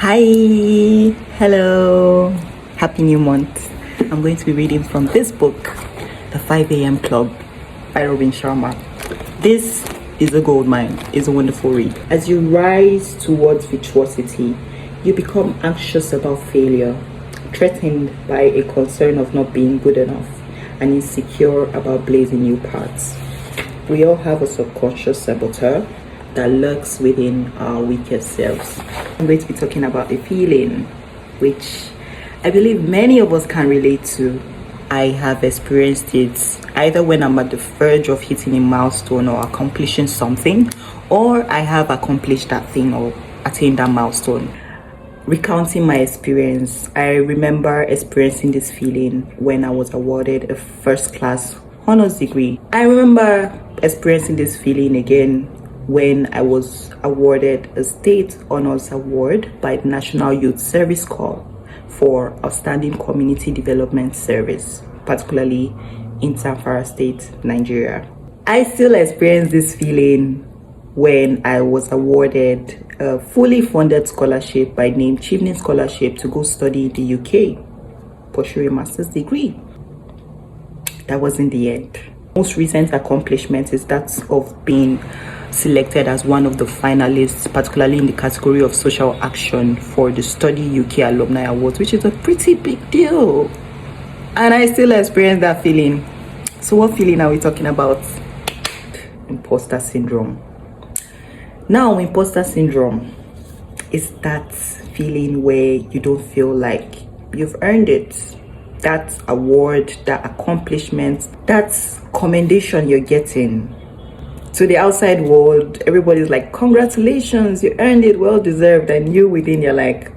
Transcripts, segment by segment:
Hi, hello, happy new month. I'm going to be reading from this book, The 5 a.m. Club by Robin Sharma. This is a gold mine, it's a wonderful read. As you rise towards virtuosity, you become anxious about failure, threatened by a concern of not being good enough, and insecure about blazing new paths. We all have a subconscious saboteur that lurks within our weakest selves. I'm going to be talking about a feeling which I believe many of us can relate to. I have experienced it either when I'm at the verge of hitting a milestone or accomplishing something, or I have accomplished that thing or attained that milestone. Recounting my experience, I remember experiencing this feeling when I was awarded a first class honors degree. I remember experiencing this feeling again when I was awarded a state honors award by the National Youth Service Corps for outstanding community development service, particularly in Zamfara State, Nigeria. I still experience this feeling when I was awarded a fully funded scholarship by name Chevening Scholarship to go study in the UK, pursue a master's degree. That wasn't the end. Most recent accomplishment is that of being selected as one of the finalists, particularly in the category of social action for the Study UK Alumni Awards, which is a pretty big deal. And I still experience that feeling. So what feeling are we talking about? Imposter syndrome. Now, imposter syndrome is that feeling where you don't feel like you've earned it. That award, that accomplishment, that commendation you're getting. To the outside world, everybody's like, congratulations, you earned it, well deserved. And you within, you're like,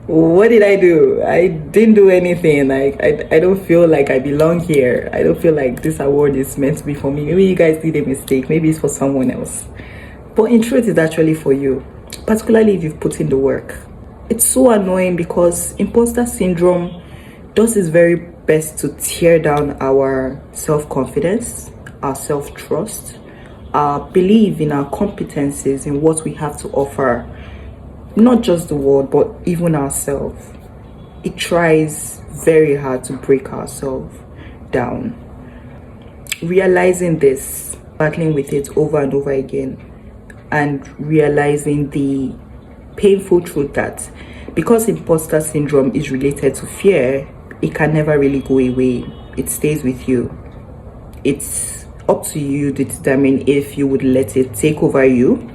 what did I do? I didn't do anything. I don't feel like I belong here. I don't feel like this award is meant to be for me. Maybe you guys did a mistake. Maybe it's for someone else. But in truth, it's actually for you, particularly if you've put in the work. It's so annoying because imposter syndrome does its very best to tear down our self-confidence, our self-trust, our belief in our competencies, in what we have to offer, not just the world, but even ourselves. It tries very hard to break ourselves down. Realizing this, battling with it over and over again, and realizing the painful truth that because imposter syndrome is related to fear, it can never really go away. It stays with you. It's up to you to determine if you would let it take over you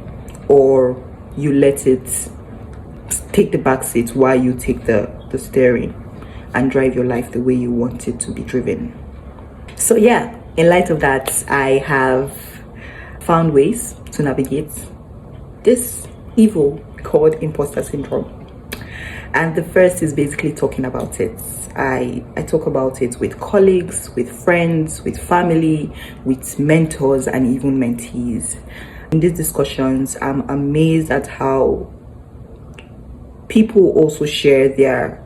or you let it take the back seat while you take the steering and drive your life the way you want it to be driven. So yeah, in light of that, I have found ways to navigate this evil called imposter syndrome. And the first is basically talking about it. I talk about it with colleagues, with friends, with family, with mentors, and even mentees. In these discussions, I'm amazed at how people also share their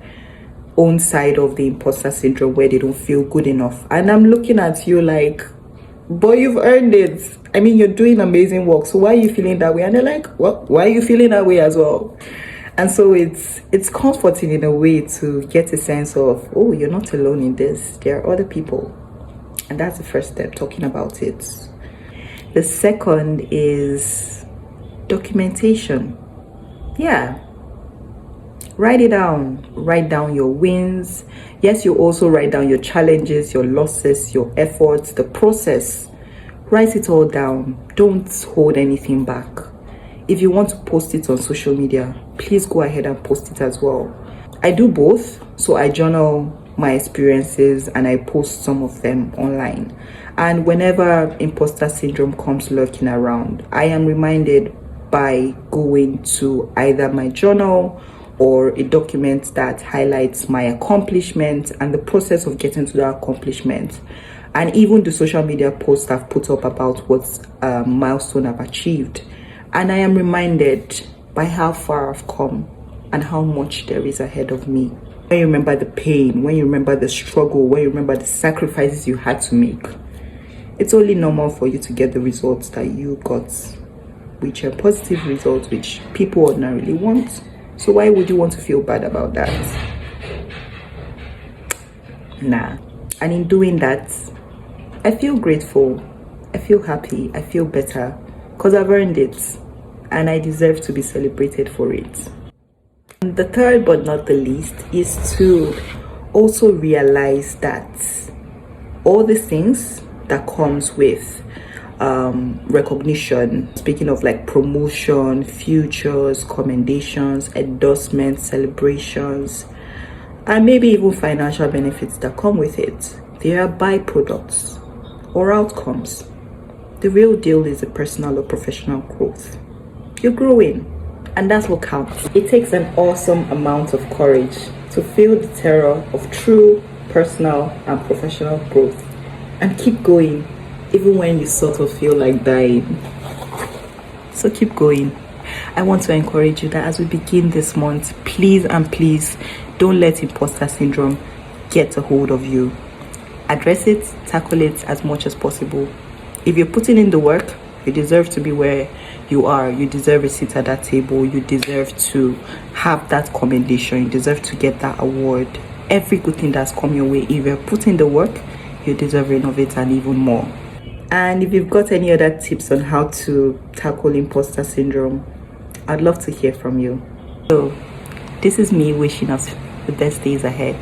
own side of the imposter syndrome where they don't feel good enough. And I'm looking at you like, boy, you've earned it. I mean, you're doing amazing work. So why are you feeling that way? And they're like, what? Why are you feeling that way as well? And so it's comforting in a way to get a sense of, oh, you're not alone in this. There are other people. And that's the first step, talking about it. The second is documentation. Yeah. Write it down. Write down your wins. Yes, you also write down your challenges, your losses, your efforts, the process. Write it all down. Don't hold anything back. If you want to post it on social media, please go ahead and post it as well. I do both. So I journal my experiences and I post some of them online. And whenever imposter syndrome comes lurking around, I am reminded by going to either my journal or a document that highlights my accomplishment and the process of getting to that accomplishment. And even the social media posts I've put up about what milestone I've achieved. And I am reminded by how far I've come and how much there is ahead of me. When you remember the pain, when you remember the struggle, when you remember the sacrifices you had to make, it's only normal for you to get the results that you got. which are positive results which people ordinarily want. So why would you want to feel bad about that? Nah. And in doing that, I feel grateful, I feel happy, I feel better, because I've earned it and I deserve to be celebrated for it. And the third but not the least is to also realize that all the things that comes with recognition, speaking of like promotion, futures, commendations, endorsements, celebrations, and maybe even financial benefits that come with it, they are byproducts or outcomes. The real deal is the personal or professional growth. You're growing, and that's what counts. It takes an awesome amount of courage to feel the terror of true personal and professional growth and keep going even when you sort of feel like dying. So keep going. I want to encourage you that as we begin this month, please and please don't let imposter syndrome get a hold of you. Address it, tackle it as much as possible. If you're putting in the work, you deserve to be where you are. You deserve a seat at that table. You deserve to have that commendation. You deserve to get that award. Every good thing that's come your way, if you're putting the work, you're deserving of it and even more. And if you've got any other tips on how to tackle imposter syndrome, I'd love to hear from you. So this is me wishing us the best days ahead.